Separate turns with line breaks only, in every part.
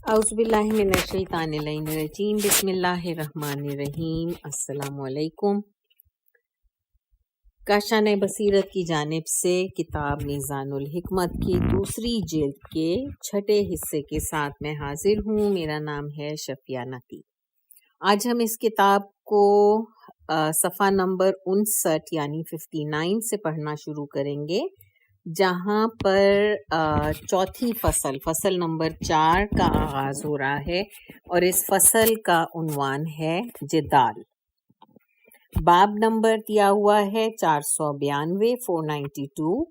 اعوذ باللہ من الشیطان الرجیم بسم اللہ الرحمن الرحیم۔ السلام علیکم۔ کاشان بصیرت کی جانب سے کتاب میزان الحکمت کی دوسری جلد کے چھٹے حصے کے ساتھ میں حاضر ہوں۔ میرا نام ہے شفیہ نقی۔ آج ہم اس کتاب کو صفحہ نمبر 59 یعنی 59 سے پڑھنا شروع کریں گے، جہاں پر چوتھی فصل نمبر 4 کا آغاز ہو رہا ہے، اور اس فصل کا عنوان ہے جدال۔ باب نمبر دیا ہوا ہے 492 492،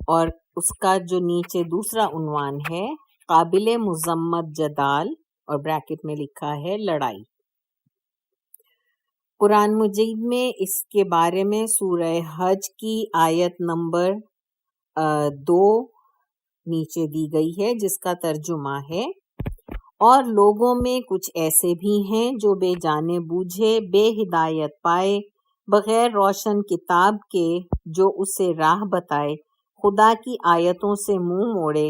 اور اس کا جو نیچے دوسرا عنوان ہے قابل مذمت جدال، اور بریکٹ میں لکھا ہے لڑائی۔ قرآن مجید میں اس کے بارے میں سورہ حج کی آیت نمبر 2 نیچے دی گئی ہے، جس کا ترجمہ ہے، اور لوگوں میں کچھ ایسے بھی ہیں جو بے جانے بوجھے بے ہدایت پائے، بغیر روشن کتاب کے جو اسے راہ بتائے، خدا کی آیتوں سے منہ موڑے،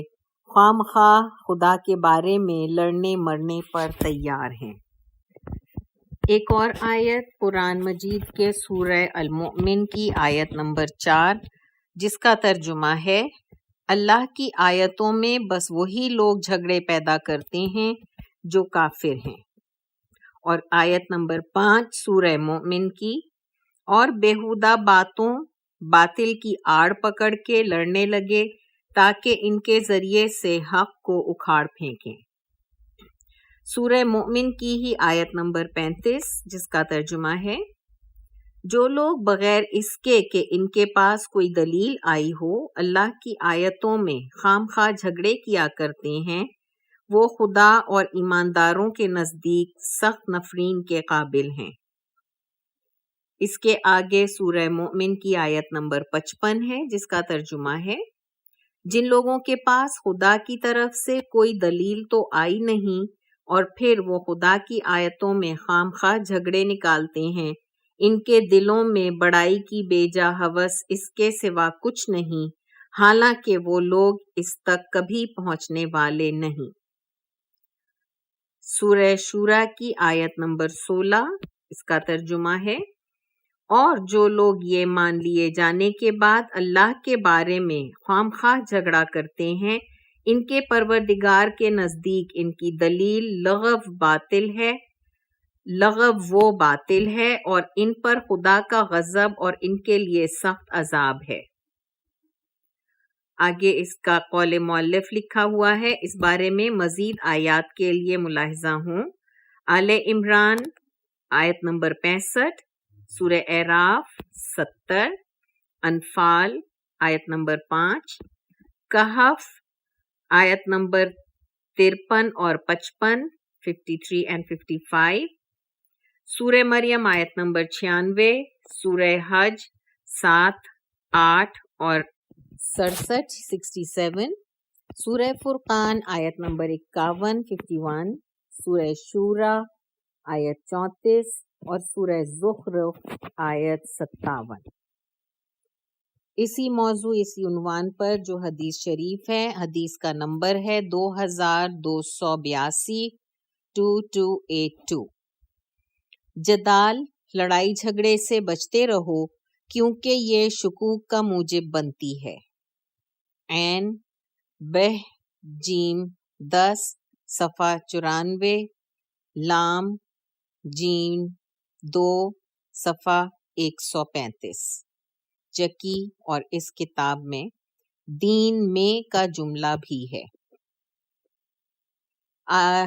خواہ مخواہ خدا کے بارے میں لڑنے مرنے پر تیار ہیں۔ ایک اور آیت قرآن مجید کے سورہ المؤمن کی آیت نمبر 4، جس کا ترجمہ ہے، اللہ کی آیتوں میں بس وہی لوگ جھگڑے پیدا کرتے ہیں جو کافر ہیں۔ اور آیت نمبر 5 سورہ مومن کی، اور بیہودہ باتوں باطل کی آڑ پکڑ کے لڑنے لگے تاکہ ان کے ذریعے سے حق کو اکھاڑ پھینکیں۔ سورہ مومن کی ہی آیت نمبر 35، جس کا ترجمہ ہے، جو لوگ بغیر اس کے کہ ان کے پاس کوئی دلیل آئی ہو اللہ کی آیتوں میں خام خواہ جھگڑے کیا کرتے ہیں، وہ خدا اور ایمانداروں کے نزدیک سخت نفرین کے قابل ہیں۔ اس کے آگے سورہ مومن کی آیت نمبر 55 ہے، جس کا ترجمہ ہے، جن لوگوں کے پاس خدا کی طرف سے کوئی دلیل تو آئی نہیں، اور پھر وہ خدا کی آیتوں میں خام خواہ جھگڑے نکالتے ہیں، ان کے دلوں میں بڑائی کی بیجا ہوس اس کے سوا کچھ نہیں، حالانکہ وہ لوگ اس تک کبھی پہنچنے والے نہیں۔ سورہ شورا کی آیت نمبر 16، اس کا ترجمہ ہے، اور جو لوگ یہ مان لیے جانے کے بعد اللہ کے بارے میں خام خواہ جھگڑا کرتے ہیں، ان کے پروردگار کے نزدیک ان کی دلیل لغو باطل ہے، لغو وہ باطل ہے، اور ان پر خدا کا غضب اور ان کے لیے سخت عذاب ہے۔ آگے اس کا قول مؤلف لکھا ہوا ہے، اس بارے میں مزید آیات کے لیے ملاحظہ ہوں۔ آل عمران آیت نمبر 65، سورہ اعراف 70، انفال آیت نمبر 5، کہف آیت نمبر 53 اور 55، 53 and 55، سورہ مریم آیت نمبر 96، سورہ حج 7، 8 اور 67، 67، سورہ فرقان آیت نمبر 51، 51، سورہ شورا آیت 34 اور سورہ زخرف آیت 57۔ اسی موضوع اسی عنوان پر جو حدیث شریف ہے، حدیث کا نمبر ہے 2282 2282۔ جدال، لڑائی جھگڑے سے بچتے رہو کیونکہ یہ شکوک کا موجب بنتی ہے۔ عین بہ جیم 10 صفحہ 94، لام جیم 2 صفحہ 135۔ چکی، اور اس کتاب میں دین میں کا جملہ بھی ہے۔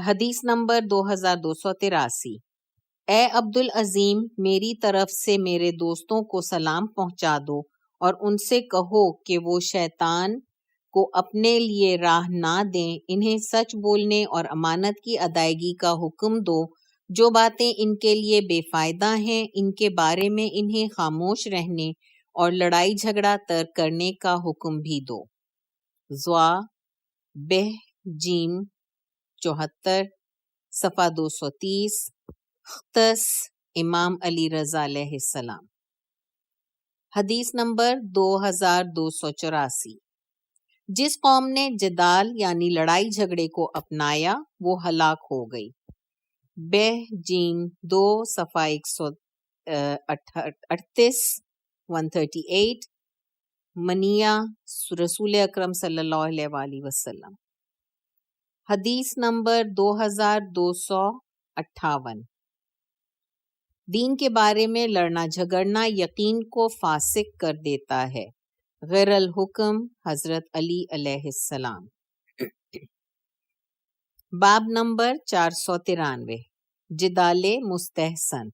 حدیث نمبر 2283، اے عبدالعظیم، میری طرف سے میرے دوستوں کو سلام پہنچا دو اور ان سے کہو کہ وہ شیطان کو اپنے لیے راہ نہ دیں، انہیں سچ بولنے اور امانت کی ادائیگی کا حکم دو، جو باتیں ان کے لیے بے فائدہ ہیں ان کے بارے میں انہیں خاموش رہنے اور لڑائی جھگڑا ترک کرنے کا حکم بھی دو۔ زوا بہ جیم 74 صفحہ 230، اختص امام علی رضا علیہ السلام۔ حدیث نمبر 2284، جس قوم نے جدال یعنی لڑائی جھگڑے کو اپنایا وہ ہلاک ہو گئی۔ بہ جیم 2 صفحہ 138 138 منیہ رسول اکرم صلی اللہ علیہ وآلہ وسلم۔ حدیث نمبر 2258، دین کے بارے میں لڑنا جھگڑنا یقین کو فاسق کر دیتا ہے۔ غیر الحکم حضرت علی علیہ السلام۔ باب نمبر 493، جدال مستحسن۔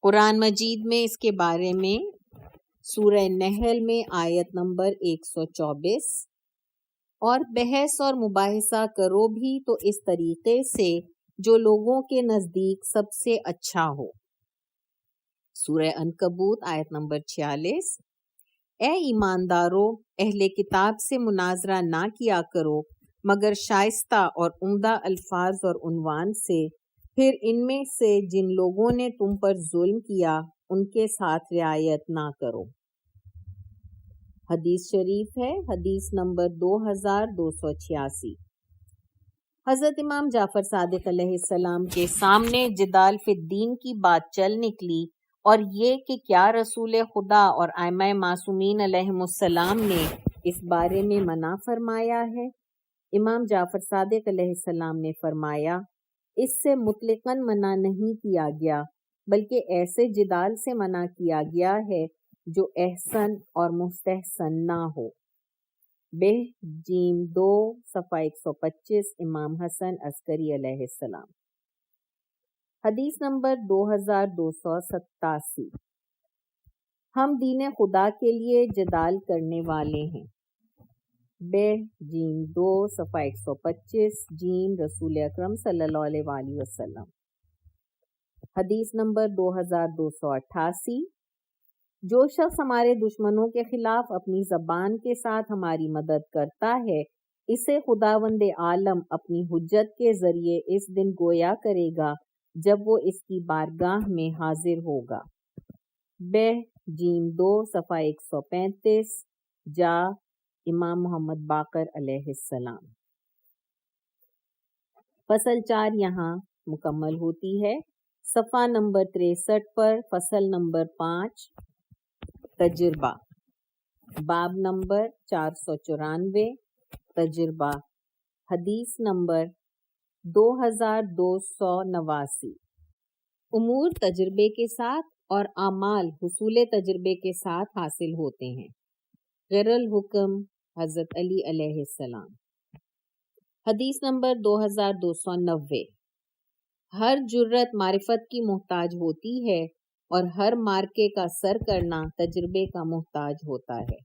قرآن مجید میں اس کے بارے میں سورہ نحل میں آیت نمبر 124، اور بحث اور مباحثہ کرو بھی تو اس طریقے سے جو لوگوں کے نزدیک سب سے اچھا ہو۔ سورہ عنکبوت آیت نمبر 46، اے ایماندارو اہل کتاب سے مناظرہ نہ کیا کرو مگر شائستہ اور عمدہ الفاظ اور عنوان سے، پھر ان میں سے جن لوگوں نے تم پر ظلم کیا ان کے ساتھ رعایت نہ کرو۔ حدیث شریف ہے حدیث نمبر 2286۔ حضرت امام جعفر صادق علیہ السلام کے سامنے جدال فی الدین کی بات چل نکلی، اور یہ کہ کیا رسول خدا اور ائمہ معصومین علیہم السلام نے اس بارے میں منع فرمایا ہے؟ امام جعفر صادق علیہ السلام نے فرمایا، اس سے مطلقاً منع نہیں کیا گیا، بلکہ ایسے جدال سے منع کیا گیا ہے جو احسن اور مستحسن نہ ہو۔ بہ جیم 2 صفحہ 125 امام حسن عسکری علیہ السلام۔ حدیث نمبر 2287، ہم دین خدا کے لیے جدال کرنے والے ہیں۔ بہ جیم 2 صفحہ 125 جیم رسول اکرم صلی اللہ علیہ وآلہ وسلم۔ حدیث نمبر 2288، جو شخص ہمارے دشمنوں کے خلاف اپنی زبان کے ساتھ ہماری مدد کرتا ہے، اسے خداوند عالم اپنی حجت کے ذریعے اس دن گویا کرے گا جب وہ اس کی بارگاہ میں حاضر ہوگا۔ بہ جیم 2 صفحہ 135 جا امام محمد باقر علیہ السلام۔ فصل 4 یہاں مکمل ہوتی ہے۔ صفحہ نمبر 63 پر فصل نمبر 5 تجربہ، باب نمبر 494 تجربہ، حدیث نمبر 2289، امور تجربے کے ساتھ اور اعمال حصول تجربے کے ساتھ حاصل ہوتے ہیں۔ غیر الحکم حضرت علی علیہ السلام۔ حدیث نمبر 2290، ہر جرت معرفت کی محتاج ہوتی ہے اور ہر مارکے کا سر کرنا تجربے کا محتاج ہوتا ہے۔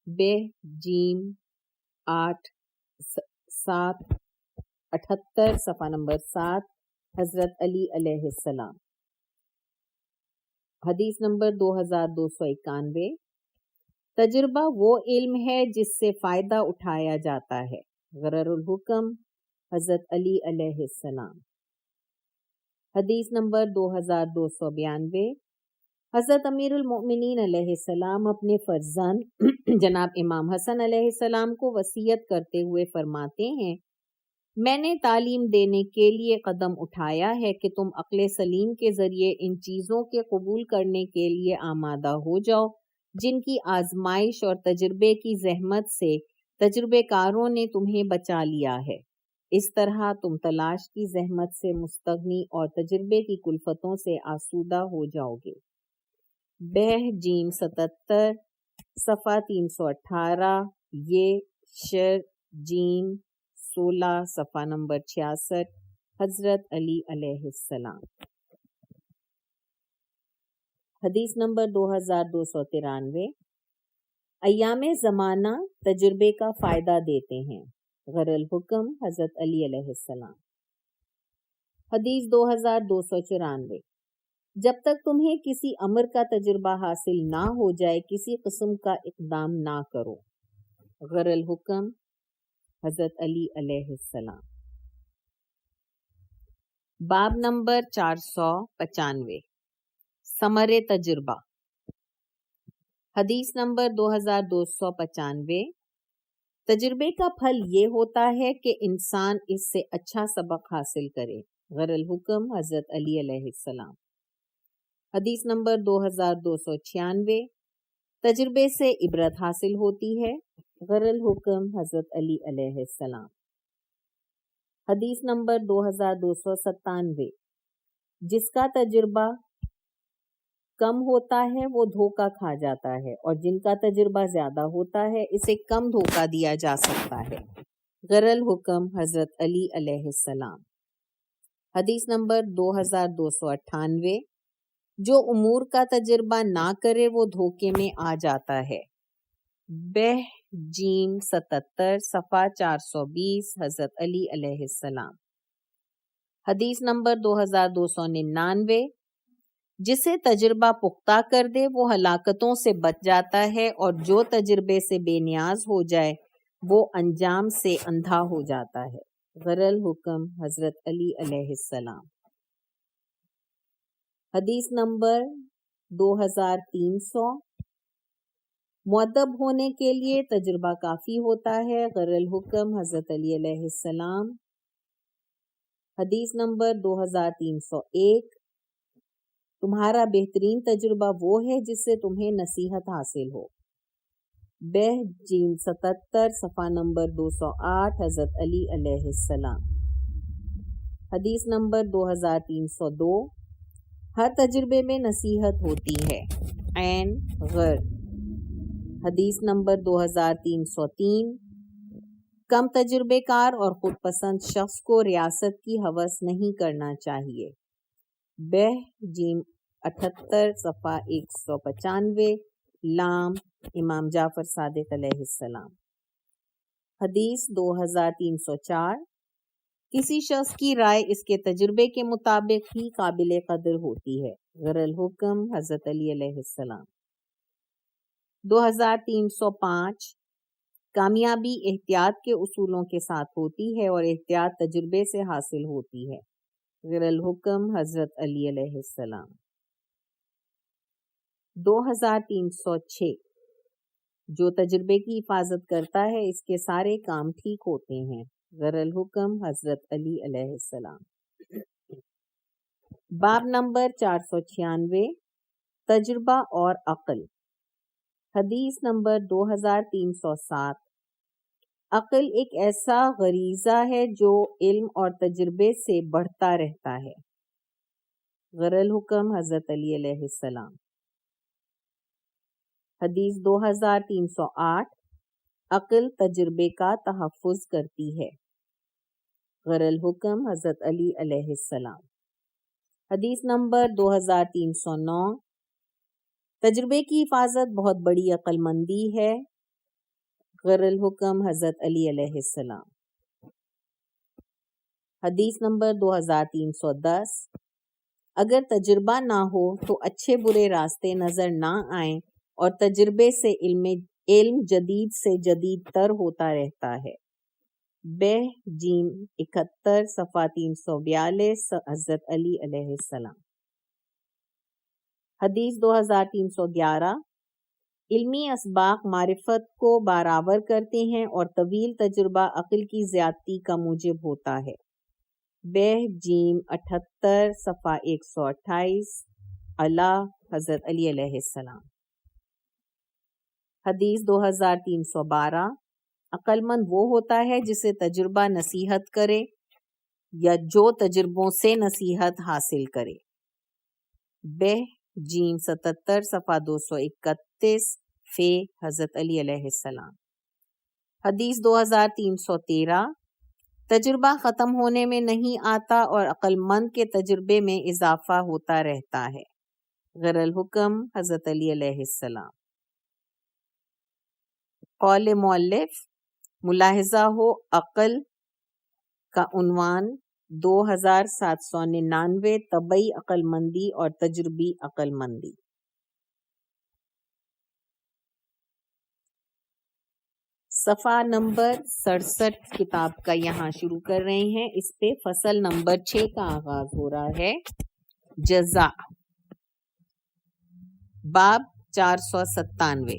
بہ جیم 778 صفحہ نمبر 7 حضرت علی علیہ السلام۔ حدیث نمبر 2291، تجربہ وہ علم ہے جس سے فائدہ اٹھایا جاتا ہے۔ غرر الحکم حضرت علی علیہ السلام۔ حدیث نمبر 2292، حضرت امیر المؤمنین علیہ السلام اپنے فرزند جناب امام حسن علیہ السلام کو وصیت کرتے ہوئے فرماتے ہیں، میں نے تعلیم دینے کے لیے قدم اٹھایا ہے کہ تم عقل سلیم کے ذریعے ان چیزوں کے قبول کرنے کے لیے آمادہ ہو جاؤ جن کی آزمائش اور تجربے کی زحمت سے تجربے کاروں نے تمہیں بچا لیا ہے۔ اس طرح تم تلاش کی زحمت سے مستغنی اور تجربے کی کلفتوں سے آسودہ ہو جاؤ گے۔ بہ جیم 77 صفحہ 318 یہ شر جیم 16 صفحہ نمبر 66 حضرت علی علیہ السلام۔ حدیث نمبر 2293، ایام زمانہ تجربے کا فائدہ دیتے ہیں۔ غیر الحکم حضرت علی علیہ السلام۔ حدیث 2294، جب تک تمہیں کسی امر کا تجربہ حاصل نہ ہو جائے کسی قسم کا اقدام نہ کرو۔ غیر الحکم حضرت علی علیہ السلام۔ باب نمبر 495، ثمر تجربہ، حدیث نمبر 2295، تجربے کا پھل یہ ہوتا ہے کہ انسان اس سے اچھا سبق حاصل کرے۔ غر الحکم حضرت علی علیہ السلام۔ حدیث نمبر 2296، تجربے سے عبرت حاصل ہوتی ہے۔ غر الحکم حضرت علی علیہ السلام۔ حدیث نمبر 2297، جس کا تجربہ کم ہوتا ہے وہ دھوکہ کھا جاتا ہے، اور جن کا تجربہ زیادہ ہوتا ہے اسے کم دھوکہ دیا جا سکتا ہے۔ غر الحکم حضرت علی علیہ السلام۔ حدیث نمبر 2298، جو امور کا تجربہ نہ کرے وہ دھوکے میں آ جاتا ہے۔ بہ جیم 77 صفحہ 420 حضرت علی علیہ السلام۔ حدیث نمبر 2299، جسے تجربہ پختہ کر دے وہ ہلاکتوں سے بچ جاتا ہے، اور جو تجربے سے بے نیاز ہو جائے وہ انجام سے اندھا ہو جاتا ہے۔ غر الحکم حضرت علی علیہ السلام۔ حدیث نمبر 2300، مؤدب ہونے کے لیے تجربہ کافی ہوتا ہے۔ غر الحکم حضرت علی علیہ السلام۔ حدیث نمبر 2301، تمہارا بہترین تجربہ وہ ہے جس سے تمہیں نصیحت حاصل ہو۔ بہ جیم 77 صفحہ نمبر 208 حضرت علی علیہ السلام۔ حدیث نمبر 2302، ہر تجربے میں نصیحت ہوتی ہے۔ عین غر۔ حدیث نمبر 2303، کم تجربے کار اور خود پسند شخص کو ریاست کی ہوس نہیں کرنا چاہیے۔ بہ جیم 78 صفحہ 195 لام امام جعفر صادق علیہ السلام۔ حدیث 2304، کسی شخص کی رائے اس کے تجربے کے مطابق ہی قابل قدر ہوتی ہے۔ غر الحکم حضرت علی علیہ السلام۔ 2305، کامیابی احتیاط کے اصولوں کے ساتھ ہوتی ہے اور احتیاط تجربے سے حاصل ہوتی ہے۔ غر الحکم حضرت علی علیہ السلام۔ 2306، جو تجربے کی حفاظت کرتا ہے اس کے سارے کام ٹھیک ہوتے ہیں۔ غر الحکم حضرت علی علیہ السلام۔ باب نمبر 496، تجربہ اور عقل۔ حدیث نمبر 2307، عقل ایک ایسا غریزہ ہے جو علم اور تجربے سے بڑھتا رہتا ہے۔ غر الحکم حضرت علی علیہ السلام۔ حدیث 2308، عقل تجربے کا تحفظ کرتی ہے۔ غر الحکم حضرت علی علیہ السلام۔ حدیث نمبر 2309، تجربے کی حفاظت بہت بڑی عقل مندی ہے۔ غر الحکم حضرت علی علیہ السلام۔ حدیث نمبر 2310، اگر تجربہ نہ ہو تو اچھے برے راستے نظر نہ آئیں، اور تجربے سے علم جدید سے جدید تر ہوتا رہتا ہے۔ بہ جیم 71 صفحہ 342 حضرت علی علیہ السلام۔ حدیث 2311، علمی اسباق معرفت کو برابر کرتے ہیں اور طویل تجربہ عقل کی زیادتی کا موجب ہوتا ہے۔ بہ جیم 78 صفحہ 128 اعلیٰ حضرت علی علیہ السلام۔ حدیث 2312، عقل مند وہ ہوتا ہے جسے تجربہ نصیحت کرے یا جو تجربوں سے نصیحت حاصل کرے۔ بہ جیم 77 صفحہ 231 فی حضرت علی علیہ السلام۔ حدیث 2313، تجربہ ختم ہونے میں نہیں آتا اور عقل مند کے تجربے میں اضافہ ہوتا رہتا ہے۔ غر الحکم حضرت علی علیہ السلام۔ قول مؤلف، ملاحظہ ہو عقل کا عنوان 2799 طبعی عقل مندی اور تجربی عقل مندی۔ صفحہ نمبر 67 کتاب کا یہاں شروع کر رہے ہیں۔ اس پہ فصل نمبر 6 کا آغاز ہو رہا ہے۔ جزا۔ باب 497،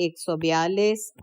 142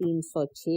306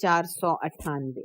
498।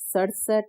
67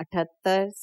78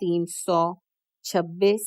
326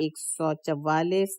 144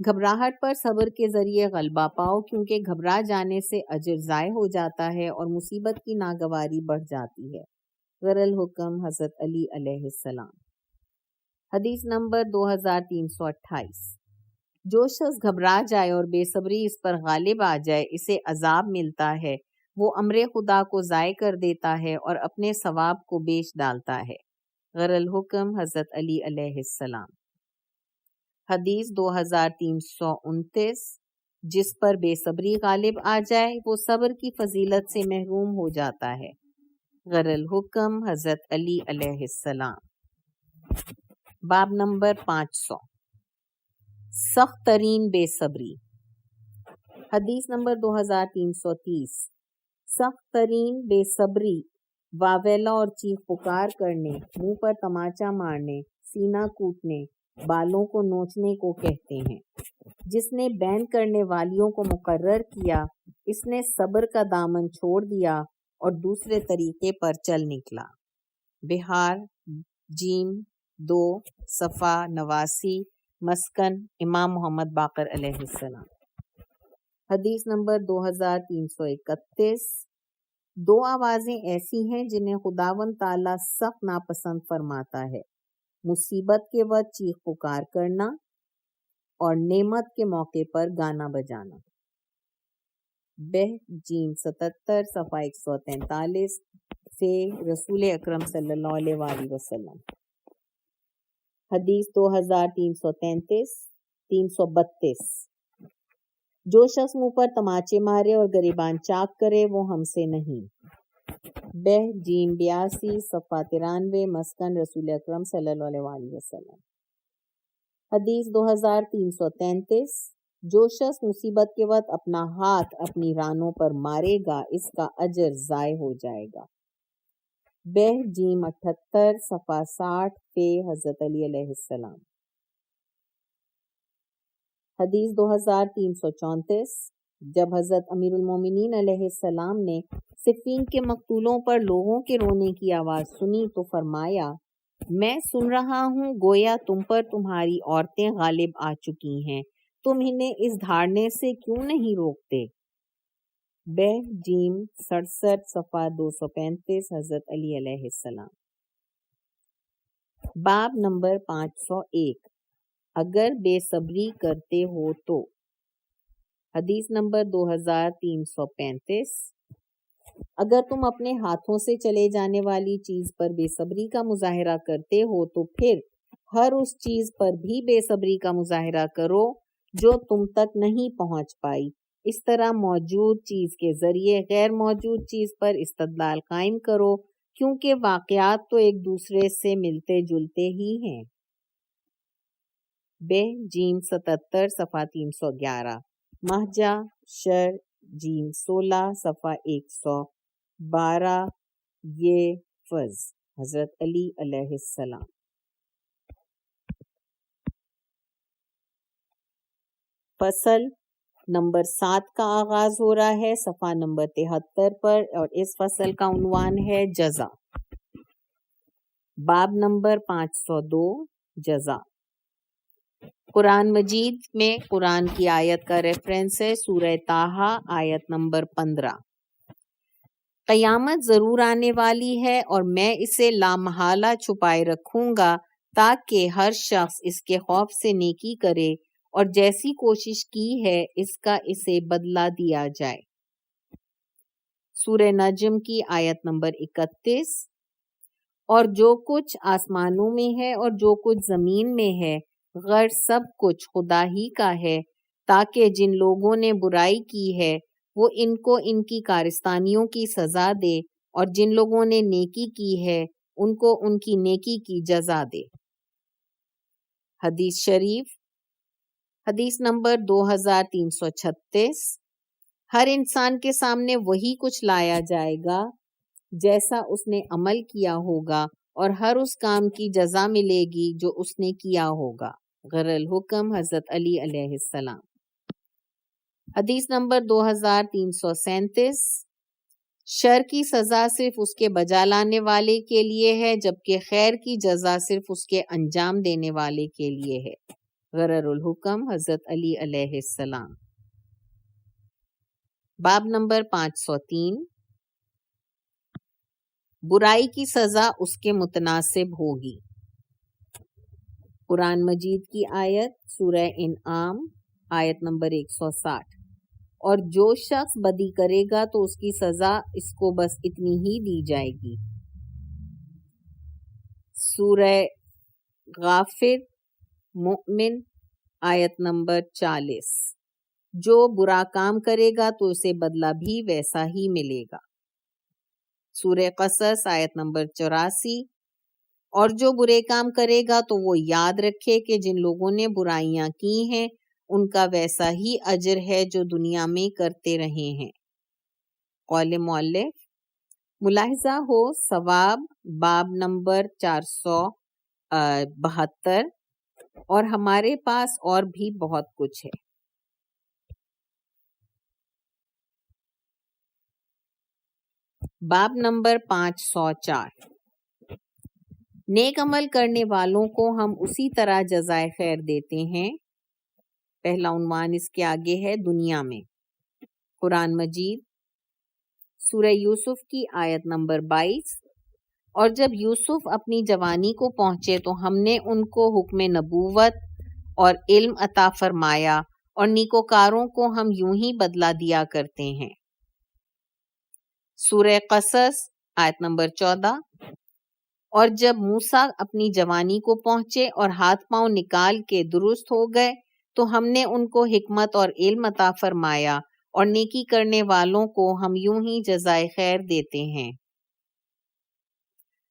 گھبراہٹ پر صبر کے ذریعے غلبہ پاؤ، کیونکہ گھبرا جانے سے اجر ضائع ہو جاتا ہے اور مصیبت کی ناگواری بڑھ جاتی ہے۔ غر الحکم حضرت علی علیہ السلام۔ حدیث نمبر 2328۔ جو شخص گھبرا جائے اور بے صبری اس پر غالب آ جائے، اسے عذاب ملتا ہے، وہ امر خدا کو ضائع کر دیتا ہے اور اپنے ثواب کو بیچ ڈالتا ہے۔ غر الحکم حضرت علی علیہ السلام۔ حدیث 2329۔ جس پر بے صبری غالب آ جائے وہ صبر کی فضیلت سے محروم ہو جاتا ہے۔ غر الحکم حضرت علی علیہ السلام۔ باب نمبر 500۔ سخت ترین بے صبری۔ حدیث نمبر 2330۔ سخت ترین بے صبری واویلا اور چیخ پکار کرنے، منہ پر تماچا مارنے، سینہ کوٹنے، بالوں کو نوچنے کو کہتے ہیں۔ جس نے بین کرنے والیوں کو مقرر کیا، اس نے صبر کا دامن چھوڑ دیا اور دوسرے طریقے پر چل نکلا۔ بہار جیم 2 صفحہ 89، مسکن امام محمد باقر علیہ السلام۔ حدیث نمبر 2331۔ دو آوازیں ایسی ہیں جنہیں خداوند تعالیٰ سخت ناپسند فرماتا ہے، مصیبت کے وقت چیخ پکار کرنا اور نعمت کے موقع پر گانا بجانا۔ بہ جیم 77 صفحہ 143، فی رسول اکرم صلی اللہ علیہ وآلہ وسلم۔ حدیث 2333 332۔ جو شخص منہ پر تماچے مارے اور گریبان چاک کرے وہ ہم سے نہیں۔ بہ جیم 82 صفحہ 93، مسکن رسول اکرم صلی اللہ علیہ وآلہ وسلم۔ حدیث 2333۔ جو شخص مصیبت کے وقت اپنا ہاتھ اپنی رانوں پر مارے گا اس کا اجر ضائع ہو جائے گا۔ بہ جیم 78 صفحہ 60، فی حضرت علی علیہ السلام۔ حدیث 2334۔ جب حضرت امیر المومنین علیہ السلام نے صفین کے مقتولوں پر لوگوں کے رونے کی آواز سنی تو فرمایا، میں سن رہا ہوں گویا تم پر تمہاری عورتیں غالب آ چکی ہیں، تم انہیں اس دھاڑنے سے کیوں نہیں روکتے؟ بہ جیم 67 صفحہ 235، حضرت علی علیہ السلام۔ باب نمبر 501۔ اگر بے صبری کرتے ہو تو۔ حدیث نمبر 2335۔ اگر تم اپنے ہاتھوں سے چلے جانے والی چیز پر بے صبری کا مظاہرہ کرتے ہو تو پھر ہر اس چیز پر بھی بے صبری کا مظاہرہ کرو جو تم تک نہیں پہنچ پائی۔ اس طرح موجود چیز کے ذریعے غیر موجود چیز پر استدلال قائم کرو، کیونکہ واقعات تو ایک دوسرے سے ملتے جلتے ہی ہیں۔ بہ جیم 77 صفحہ 311، مہجہ شر جیم 16 صفحہ 112، یہ فض حضرت علی علیہ السلام۔ فصل نمبر 7 کا آغاز ہو رہا ہے صفحہ نمبر 73 پر، اور اس فصل کا عنوان ہے جزا۔ باب نمبر 502۔ جزا۔ قرآن مجید میں قرآن کی آیت کا ریفرنس ہے سورہ طٰہٰ آیت نمبر 15۔ قیامت ضرور آنے والی ہے اور میں اسے لامحالہ چھپائے رکھوں گا تاکہ ہر شخص اس کے خوف سے نیکی کرے اور جیسی کوشش کی ہے اس کا اسے بدلہ دیا جائے۔ سورہ نجم کی آیت نمبر 31۔ اور جو کچھ آسمانوں میں ہے اور جو کچھ زمین میں ہے، غرض سب کچھ خدا ہی کا ہے، تاکہ جن لوگوں نے برائی کی ہے وہ ان کو ان کی کارستانیوں کی سزا دے، اور جن لوگوں نے نیکی کی ہے ان کو ان کی نیکی کی جزا دے۔ حدیث شریف۔ حدیث نمبر 2336۔ ہر انسان کے سامنے وہی کچھ لایا جائے گا جیسا اس نے عمل کیا ہوگا، اور ہر اس کام کی جزا ملے گی جو اس نے کیا ہوگا۔ غر الحکم حضرت علی علیہ السلام۔ حدیث نمبر 2337۔ شر کی سزا صرف اس کے بجا لانے والے کے لیے ہے، جبکہ خیر کی جزا صرف اس کے انجام دینے والے کے لیے ہے۔ غرر الحکم حضرت علی علیہ السلام۔ باب نمبر 503، برائی کی سزا اس کے متناسب ہوگی۔ قرآن مجید کی آیت سورہ انعام آیت نمبر 160، اور جو شخص بدی کرے گا تو اس کی سزا اس کو بس اتنی ہی دی جائے گی۔ سورہ غافر مؤمن آیت نمبر 40، جو برا کام کرے گا تو اسے بدلہ بھی ویسا ہی ملے گا۔ سورہ قصص آیت نمبر 84، اور جو برے کام کرے گا تو وہ یاد رکھے کہ جن لوگوں نے برائیاں کی ہیں ان کا ویسا ہی اجر ہے جو دنیا میں کرتے رہے ہیں۔ قول مؤلف، ملاحظہ ہو ثواب باب نمبر 472، اور ہمارے پاس اور بھی بہت کچھ ہے۔ باب نمبر 504، نیک عمل کرنے والوں کو ہم اسی طرح جزائے خیر دیتے ہیں۔ پہلا عنوان اس کے آگے ہے دنیا میں۔ قرآن مجید سورہ یوسف کی آیت نمبر 22، اور جب یوسف اپنی جوانی کو پہنچے تو ہم نے ان کو حکم نبوت اور علم عطا فرمایا، اور نیکوکاروں کو ہم یوں ہی بدلہ دیا کرتے ہیں۔ سورہ قصص آیت نمبر 14، اور جب موسیٰ اپنی جوانی کو پہنچے اور ہاتھ پاؤں نکال کے درست ہو گئے تو ہم نے ان کو حکمت اور علم عطا فرمایا، اور نیکی کرنے والوں کو ہم یوں ہی جزائے خیر دیتے ہیں۔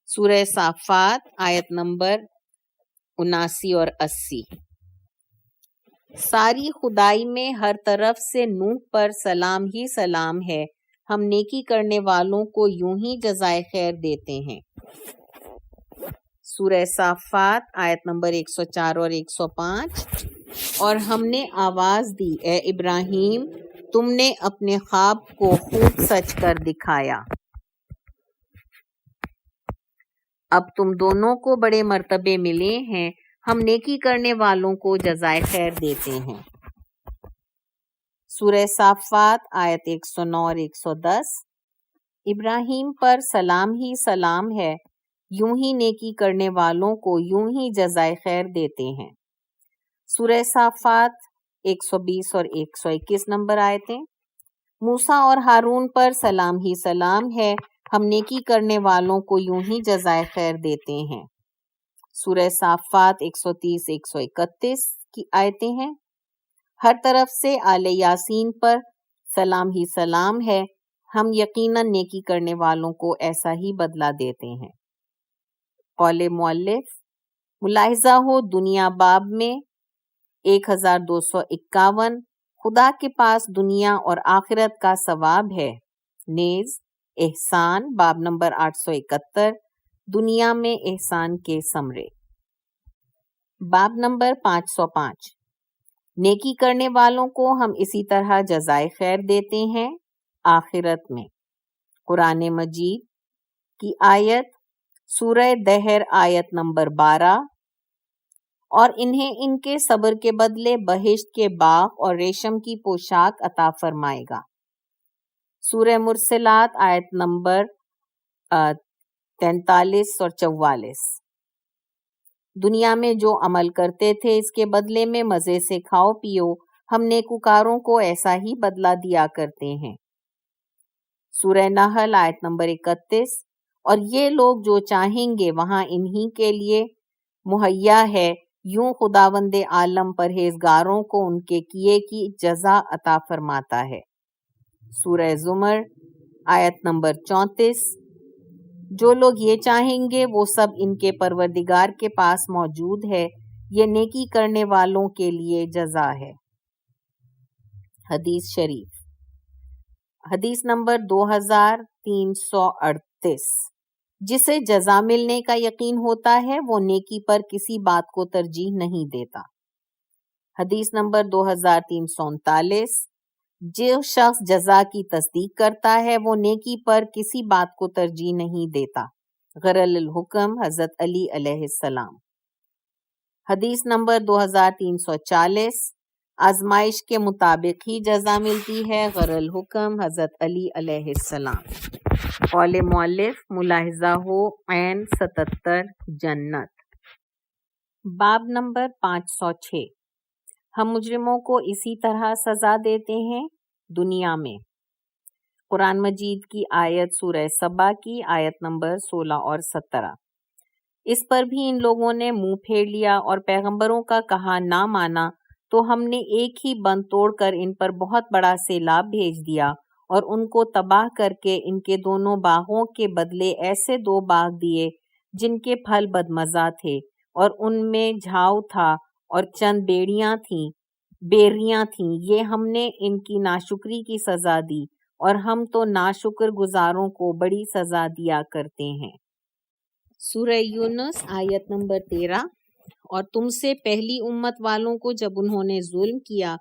سورہ صافات آیت نمبر 79 اور 80، ساری خدائی میں ہر طرف سے نوح پر سلام ہی سلام ہے، ہم نیکی کرنے والوں کو یوں ہی جزائے خیر دیتے ہیں۔ سورہ صافات آیت نمبر 104 اور 105، اور ہم نے آواز دی اے ابراہیم تم نے اپنے خواب کو خوب سچ کر دکھایا، اب تم دونوں کو بڑے مرتبے ملے ہیں، ہم نیکی کرنے والوں کو جزائے خیر دیتے ہیں۔ سورہ صافات آیت 109 اور 110، ابراہیم پر سلام ہی سلام ہے، یوں ہی نیکی کرنے والوں کو یوں ہی جزائے خیر دیتے ہیں۔ سورہ صافات 120 اور 121 نمبر آیتیں، موسیٰ اور ہارون پر سلام ہی سلام ہے، ہم نیکی کرنے والوں کو یوں ہی جزائے خیر دیتے ہیں۔ سورہ صافات 130 131 کی آیتیں ہیں، ہر طرف سے آل یاسین پر سلام ہی سلام ہے، ہم یقیناً نیکی کرنے والوں کو ایسا ہی بدلہ دیتے ہیں۔ قول مؤلف، ملاحظہ ہو دنیا باب میں 1251 خدا کے پاس دنیا اور آخرت کا ثواب ہے، نیز احسان باب نمبر 871 دنیا میں احسان کے ثمرے۔ باب نمبر 505، نیکی کرنے والوں کو ہم اسی طرح جزائے خیر دیتے ہیں آخرت میں۔ قرآن مجید کی آیت سورہ دہر آیت نمبر 12، اور انہیں ان کے صبر کے بدلے بہشت کے باغ اور ریشم کی پوشاک عطا فرمائے گا۔ سورہ مرسلات آیت نمبر 43 اور 44، دنیا میں جو عمل کرتے تھے اس کے بدلے میں مزے سے کھاؤ پیو، ہم نیکوکاروں کو ایسا ہی بدلہ دیا کرتے ہیں۔ سورہ نحل آیت نمبر 31، اور یہ لوگ جو چاہیں گے وہاں انہی کے لیے مہیا ہے، یوں خداوند عالم پرہیزگاروں کو ان کے کیے کی جزا عطا فرماتا ہے۔ سورہ زمر آیت نمبر 34، جو لوگ یہ چاہیں گے وہ سب ان کے پروردگار کے پاس موجود ہے، یہ نیکی کرنے والوں کے لیے جزا ہے۔ حدیث شریف، حدیث نمبر 2338، جسے جزا ملنے کا یقین ہوتا ہے وہ نیکی پر کسی بات کو ترجیح نہیں دیتا۔ حدیث نمبر 2339، جو شخص جزا کی تصدیق کرتا ہے وہ نیکی پر کسی بات کو ترجیح نہیں دیتا۔ غرل الحکم حضرت علی علیہ السلام۔ حدیث نمبر 2340، آزمائش کے مطابق ہی جزا ملتی ہے، غر الحکم حضرت علی علیہ السلام۔ قول مؤلف ملاحظہ ہو عین 77 جنت۔ باب نمبر 506، ہم مجرموں کو اسی طرح سزا دیتے ہیں دنیا میں۔ قرآن مجید کی آیت سورہ سبا کی آیت نمبر 16 اور 17۔ اس پر بھی ان لوگوں نے منہ پھیر لیا اور پیغمبروں کا کہا نہ مانا، تو ہم نے ایک ہی بند توڑ کر ان پر بہت بڑا سیلاب بھیج دیا اور ان کو تباہ کر کے ان کے دونوں باغوں کے بدلے ایسے 2 باغ دیے جن کے پھل بدمزہ تھے اور ان میں جھاؤ تھا اور چند بیریاں تھیں۔ یہ ہم نے ان کی ناشکری کی سزا دی اور ہم تو ناشکر گزاروں کو بڑی سزا دیا کرتے ہیں۔ سورہ یونس آیت نمبر 13، اور تم سے پہلی امت والوں کو جب انہوں نے ظلم کیا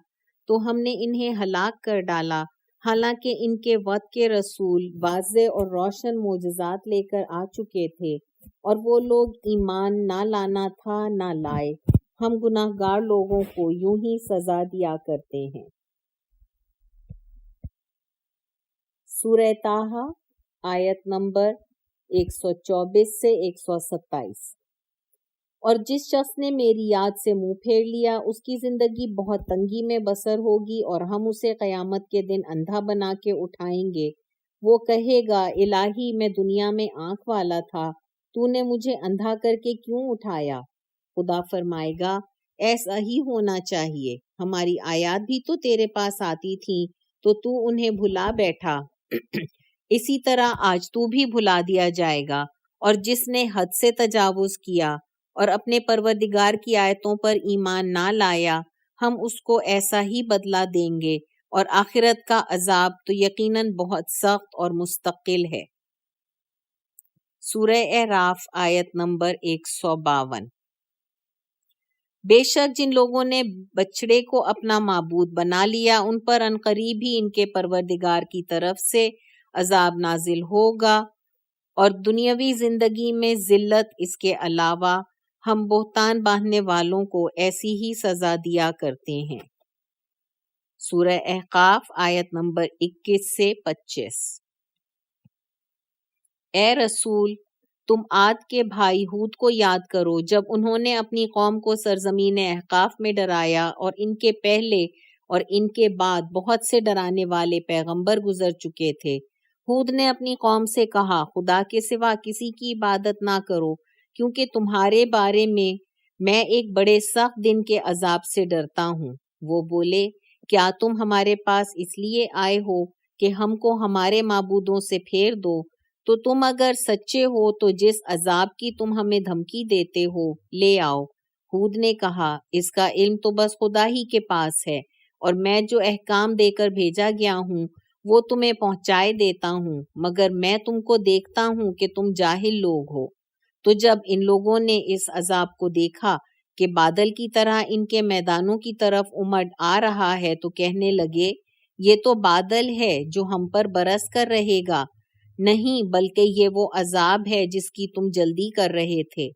تو ہم نے انہیں ہلاک کر ڈالا، حالانکہ ان کے وقت کے رسول واضح اور روشن معجزات لے کر آ چکے تھے اور وہ لوگ ایمان نہ لانا تھا نہ لائے۔ ہم گناہ گار لوگوں کو یوں ہی سزا دیا کرتے ہیں۔ سورہ طٰہٰ آیت نمبر 124 سے 127۔ اور جس شخص نے میری یاد سے منہ پھیر لیا اس کی زندگی بہت تنگی میں بسر ہوگی اور ہم اسے قیامت کے دن اندھا بنا کے اٹھائیں گے۔ وہ کہے گا الہی میں دنیا میں آنکھ والا تھا، تو نے مجھے اندھا کر کے کیوں اٹھایا؟ خدا فرمائے گا ایسا ہی ہونا چاہیے، ہماری آیات بھی تو تیرے پاس آتی تھیں تو انہیں بھلا بیٹھا، اسی طرح آج تو بھی بھلا دیا جائے گا۔ اور جس نے حد سے تجاوز کیا اور اپنے پروردگار کی آیتوں پر ایمان نہ لایا، ہم اس کو ایسا ہی بدلہ دیں گے اور آخرت کا عذاب تو یقیناً بہت سخت اور مستقل ہے۔ سورہ اعراف آیت نمبر 152۔ بے شک جن لوگوں نے بچڑے کو اپنا معبود بنا لیا ان پر عنقریب ہی ان کے پروردگار کی طرف سے عذاب نازل ہوگا، اور دنیاوی زندگی میں ذلت۔ اس کے علاوہ ہم بہتان باندھنے والوں کو ایسی ہی سزا دیا کرتے ہیں۔ سورہ احقاف آیت نمبر 21 سے 25۔ اے رسول، تم عاد کے بھائی ہود کو یاد کرو جب انہوں نے اپنی قوم کو سرزمین احقاف میں ڈرایا، اور ان کے پہلے اور ان کے بعد بہت سے ڈرانے والے پیغمبر گزر چکے تھے۔ ہود نے اپنی قوم سے کہا خدا کے سوا کسی کی عبادت نہ کرو، کیونکہ تمہارے بارے میں ایک بڑے سخت دن کے عذاب سے ڈرتا ہوں۔ وہ بولے کیا تم ہمارے پاس اس لیے آئے ہو کہ ہم کو ہمارے معبودوں سے پھیر دو؟ تو تم اگر سچے ہو تو جس عذاب کی تم ہمیں دھمکی دیتے ہو لے آؤ۔ ہود نے کہا اس کا علم تو بس خدا ہی کے پاس ہے، اور میں جو احکام دے کر بھیجا گیا ہوں وہ تمہیں پہنچائے دیتا ہوں، مگر میں تم کو دیکھتا ہوں کہ تم جاہل لوگ ہو۔ تو جب ان لوگوں نے اس عذاب کو دیکھا کہ بادل کی طرح ان کے میدانوں کی طرف امڑ آ رہا ہے تو کہنے لگے یہ تو بادل ہے جو ہم پر برس کر رہے گا، نہیں بلکہ یہ وہ عذاب ہے جس کی تم جلدی کر رہے تھے۔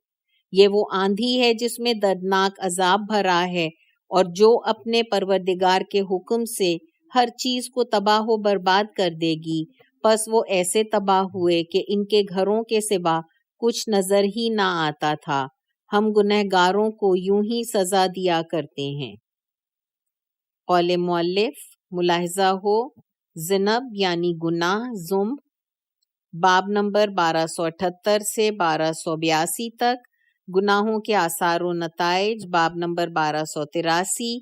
یہ وہ آندھی ہے جس میں دردناک عذاب بھرا ہے، اور جو اپنے پروردگار کے حکم سے ہر چیز کو تباہ و برباد کر دے گی۔ پس وہ ایسے تباہ ہوئے کہ ان کے گھروں کے سوا کچھ نظر ہی نہ آتا تھا۔ ہم گنہگاروں کو یوں ہی سزا دیا کرتے ہیں۔ قول مؤلف ملاحظہ ہو ذنب یعنی گناہ، ذنب۔ باب نمبر 1278 سے 1282 تک، گناہوں کے آثار و نتائج۔ باب نمبر 1283،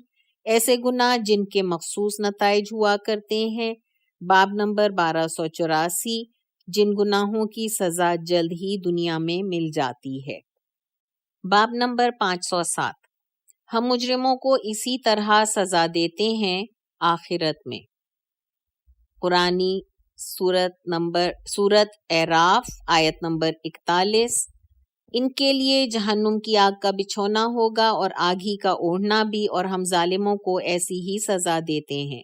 ایسے گناہ جن کے مخصوص نتائج ہوا کرتے ہیں۔ باب نمبر 1284، جن گناہوں کی سزا جلد ہی دنیا میں مل جاتی ہے۔ باب نمبر 507، ہم مجرموں کو اسی طرح سزا دیتے ہیں آخرت میں۔ قرآنی سورت اعراف آیت نمبر 41، ان کے لیے جہنم کی آگ کا بچھونا ہوگا اور آگ ہی کا اوڑھنا بھی، اور ہم ظالموں کو ایسی ہی سزا دیتے ہیں۔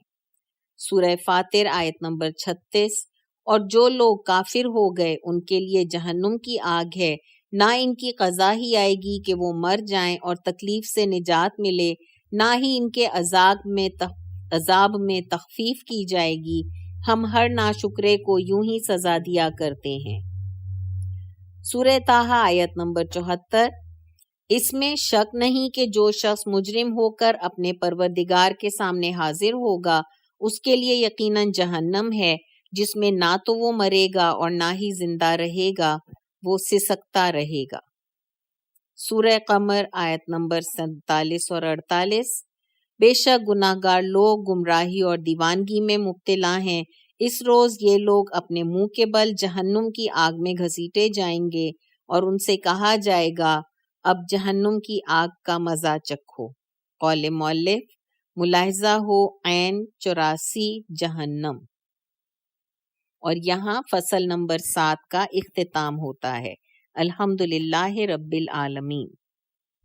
سورہ فاطر آیت نمبر 36، اور جو لوگ کافر ہو گئے ان کے لیے جہنم کی آگ ہے، نہ ان کی قضا ہی آئے گی کہ وہ مر جائیں اور تکلیف سے نجات ملے، نہ ہی ان کے عذاب میں تخفیف کی جائے گی، ہم ہر ناشکرے کو یوں ہی سزا دیا کرتے ہیں۔ سورہ طٰہٰ آیت نمبر 74۔ اس میں شک نہیں کہ جو شخص مجرم ہو کر اپنے پروردگار کے سامنے حاضر ہوگا اس کے لیے یقیناً جہنم ہے، جس میں نہ تو وہ مرے گا اور نہ ہی زندہ رہے گا، وہ سسکتا رہے گا۔ سورہ قمر آیت نمبر 47 اور 48۔ بے شک گناہ گار لوگ گمراہی اور دیوانگی میں مبتلا ہیں، اس روز یہ لوگ اپنے منہ کے بل جہنم کی آگ میں گھسیٹے جائیں گے اور ان سے کہا جائے گا اب جہنم کی آگ کا مزہ چکھو۔ قول مؤلف ملاحظہ ہو عین 84 جہنم۔ اور یہاں فصل نمبر 7 کا اختتام ہوتا ہے۔ الحمدللہ رب العالمین۔